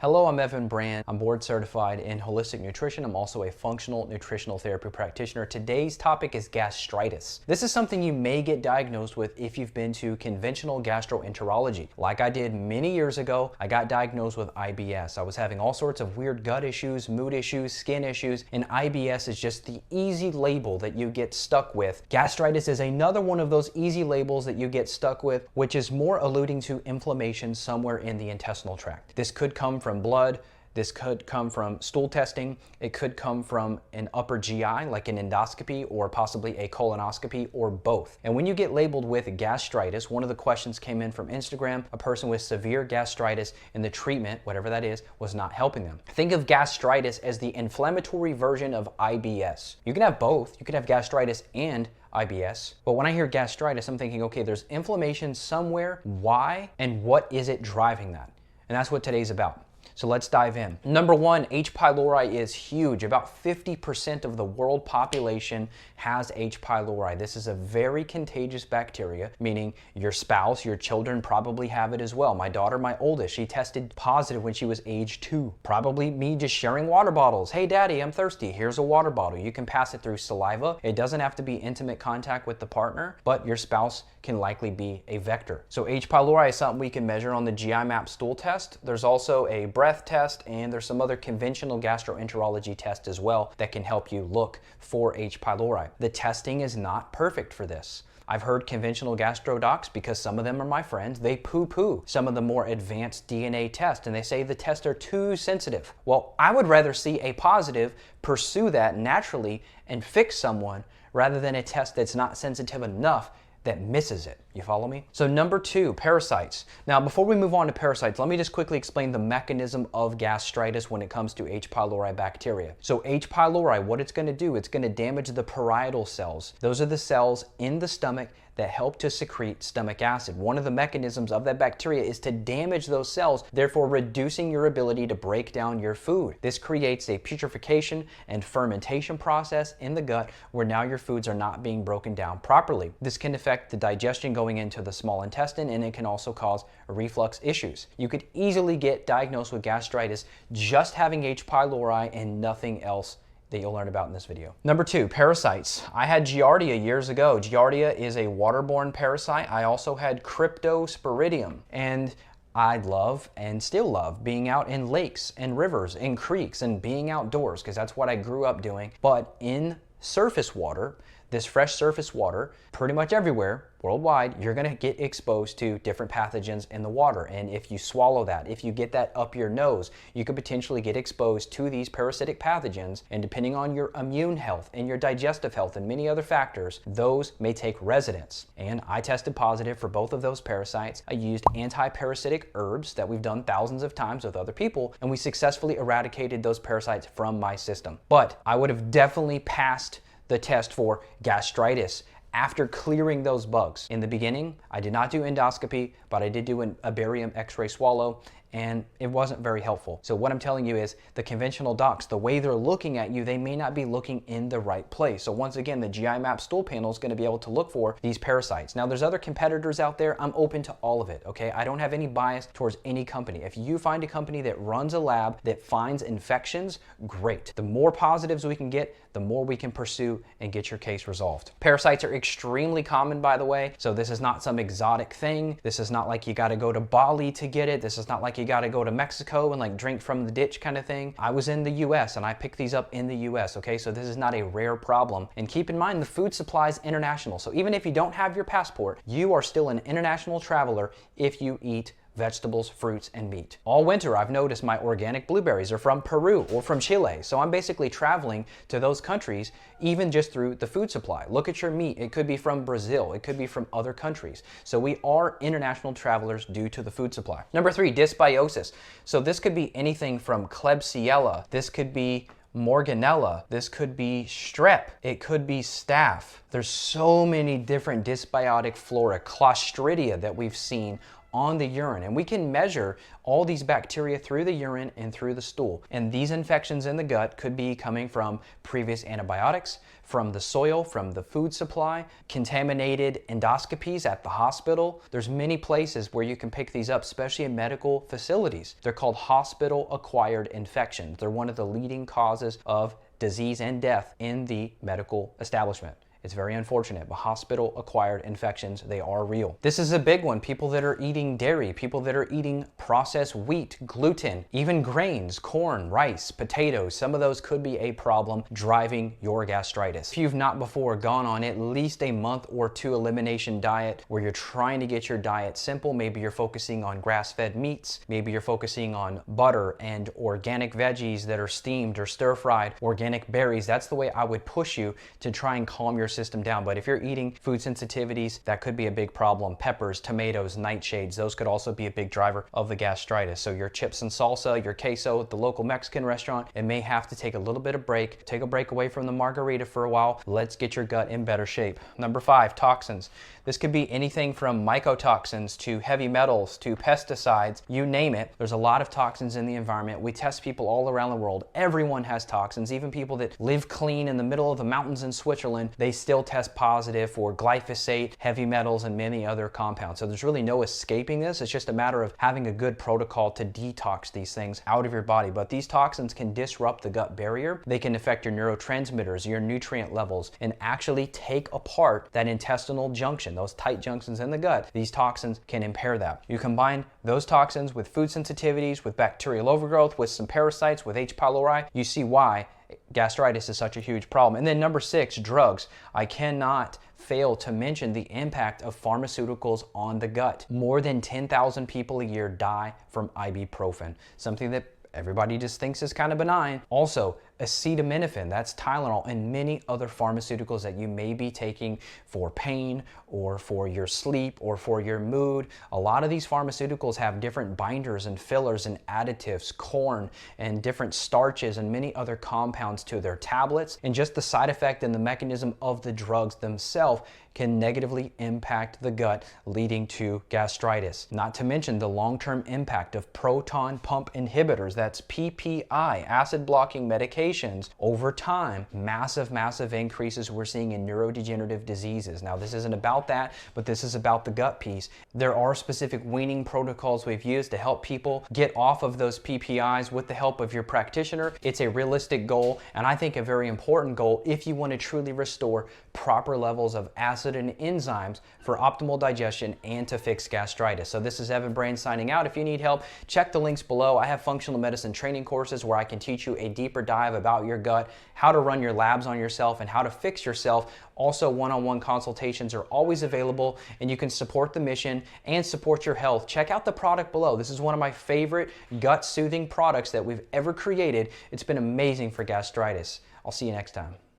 Hello, I'm Evan Brand. I'm board certified in holistic nutrition. I'm also a functional nutritional therapy practitioner. Today's topic is gastritis. This is something you may get diagnosed with if you've been to conventional gastroenterology. Like I did many years ago, I got diagnosed with IBS. I was having all sorts of weird gut issues, mood issues, skin issues, and IBS is just the easy label that you get stuck with. Gastritis is another one of those easy labels that you get stuck with, which is more alluding to inflammation somewhere in the intestinal tract. This could come from blood, this could come from stool testing, it could come from an upper GI like an endoscopy or possibly a colonoscopy or both. And when you get labeled with gastritis, one of the questions came in from Instagram, a person with severe gastritis and the treatment, whatever that is, was not helping them. Think of gastritis as the inflammatory version of IBS. You can have both, you can have gastritis and IBS. But when I hear gastritis, I'm thinking, okay, there's inflammation somewhere. Why and what is it driving that? And that's what today's about. So let's dive in. Number one, H. pylori is huge. About 50% of the world population has H. pylori. This is a very contagious bacteria, meaning your spouse, your children probably have it as well. My daughter, my oldest, she tested positive when she was age 2. Probably me just sharing water bottles. Hey daddy, I'm thirsty. Here's a water bottle. You can pass it through saliva. It doesn't have to be intimate contact with the partner, but your spouse can likely be a vector. So H. pylori is something we can measure on the GI map stool test. There's also a breath test, and there's some other conventional gastroenterology tests as well that can help you look for H. pylori. The testing is not perfect for this. I've heard conventional gastro docs, because some of them are my friends, they poo-poo some of the more advanced DNA tests, and they say the tests are too sensitive. Well, I would rather see a positive, pursue that naturally, and fix someone, rather than a test that's not sensitive enough that misses it. You follow me? So number two, parasites. Now, before we move on to parasites, let me just quickly explain the mechanism of gastritis when it comes to H. pylori bacteria. So H. pylori, what it's going to do, it's going to damage the parietal cells. Those are the cells in the stomach that help to secrete stomach acid. One of the mechanisms of that bacteria is to damage those cells, therefore reducing your ability to break down your food. This creates a putrefaction and fermentation process in the gut where now your foods are not being broken down properly. This can affect the digestion going into the small intestine, and it can also cause reflux issues. You could easily get diagnosed with gastritis just having H. pylori and nothing else that you'll learn about in this video. Number two, parasites. I had Giardia years ago. Giardia is a waterborne parasite. I also had Cryptosporidium, and I love and still love being out in lakes and rivers and creeks and being outdoors, because that's what I grew up doing. But in surface water, this fresh surface water, pretty much everywhere worldwide, you're going to get exposed to different pathogens in the water. And if you swallow that, if you get that up your nose, you could potentially get exposed to these parasitic pathogens. And depending on your immune health and your digestive health and many other factors, those may take residence. And I tested positive for both of those parasites. I used anti-parasitic herbs that we've done thousands of times with other people, and we successfully eradicated those parasites from my system. But I would have definitely passed the test for gastritis after clearing those bugs. In the beginning, I did not do endoscopy, but I did do a barium x-ray swallow, and it wasn't very helpful. So what I'm telling you is the conventional docs, the way they're looking at you, they may not be looking in the right place. So once again, the GI map stool panel is going to be able to look for these parasites. Now there's other competitors out there. I'm open to all of it, okay? I don't have any bias towards any company. If you find a company that runs a lab that finds infections, great. The more positives we can get, the more we can pursue and get your case resolved. Parasites are extremely common, by the way. So this is not some exotic thing. This is not like you got to go to Bali to get it. This is not like you got to go to Mexico and like drink from the ditch kind of thing. I was in the US and I picked these up in the US, okay? So this is not a rare problem. And keep in mind, the food supply is international. So even if you don't have your passport, you are still an international traveler if you eat vegetables, fruits, and meat. All winter, I've noticed my organic blueberries are from Peru or from Chile. So I'm basically traveling to those countries, even just through the food supply. Look at your meat. It could be from Brazil. It could be from other countries. So we are international travelers due to the food supply. Number three, dysbiosis. So this could be anything from Klebsiella. This could be Morganella. This could be strep. It could be staph. There's so many different dysbiotic flora, Clostridia that we've seen on the urine, and we can measure all these bacteria through the urine and through the stool. And these infections in the gut could be coming from previous antibiotics, from the soil, from the food supply, contaminated endoscopies at the hospital. There's many places where you can pick these up, especially in medical facilities. They're called hospital-acquired infections. They're one of the leading causes of disease and death in the medical establishment. It's very unfortunate, but hospital-acquired infections, they are real. This is a big one. People that are eating dairy, people that are eating processed wheat, gluten, even grains, corn, rice, potatoes, some of those could be a problem driving your gastritis. If you've not before gone on at least a month or two elimination diet where you're trying to get your diet simple, maybe you're focusing on grass-fed meats, maybe you're focusing on butter and organic veggies that are steamed or stir-fried, organic berries, that's the way I would push you to try and calm your system down. But if you're eating food sensitivities, that could be a big problem. Peppers, tomatoes, nightshades, those could also be a big driver of the gastritis. So your chips and salsa, your queso at the local Mexican restaurant, it may have to take a little bit of break. Take a break away from the margarita for a while. Let's get your gut in better shape. Number 5, toxins. This could be anything from mycotoxins to heavy metals to pesticides, you name it. There's a lot of toxins in the environment. We test people all around the world. Everyone has toxins, even people that live clean in the middle of the mountains in Switzerland, they still test positive for glyphosate, heavy metals, and many other compounds. So there's really no escaping this. It's just a matter of having a good protocol to detox these things out of your body. But these toxins can disrupt the gut barrier. They can affect your neurotransmitters, your nutrient levels, and actually take apart that intestinal junction, those tight junctions in the gut. These toxins can impair that. You combine those toxins with food sensitivities, with bacterial overgrowth, with some parasites, with H. pylori, you see why gastritis is such a huge problem. And then number 6, drugs. I cannot fail to mention the impact of pharmaceuticals on the gut. More than 10,000 people a year die from ibuprofen, something that everybody just thinks is kind of benign. Also, acetaminophen, that's Tylenol, and many other pharmaceuticals that you may be taking for pain or for your sleep or for your mood. A lot of these pharmaceuticals have different binders and fillers and additives, corn and different starches and many other compounds to their tablets. And just the side effect and the mechanism of the drugs themselves can negatively impact the gut, leading to gastritis. Not to mention the long-term impact of proton pump inhibitors, that's PPI, acid blocking medications. Over time, massive increases we're seeing in neurodegenerative diseases. Now, this isn't about that, but this is about the gut piece. There are specific weaning protocols we've used to help people get off of those PPIs with the help of your practitioner. It's a realistic goal, and I think a very important goal if you want to truly restore proper levels of acid and enzymes for optimal digestion and to fix gastritis. So this is Evan Brain signing out. If you need help, check the links below. I have functional medicine training courses where I can teach you a deeper dive about your gut, how to run your labs on yourself, and how to fix yourself. Also, one-on-one consultations are always available, and you can support the mission and support your health. Check out the product below. This is one of my favorite gut-soothing products that we've ever created. It's been amazing for gastritis. I'll see you next time.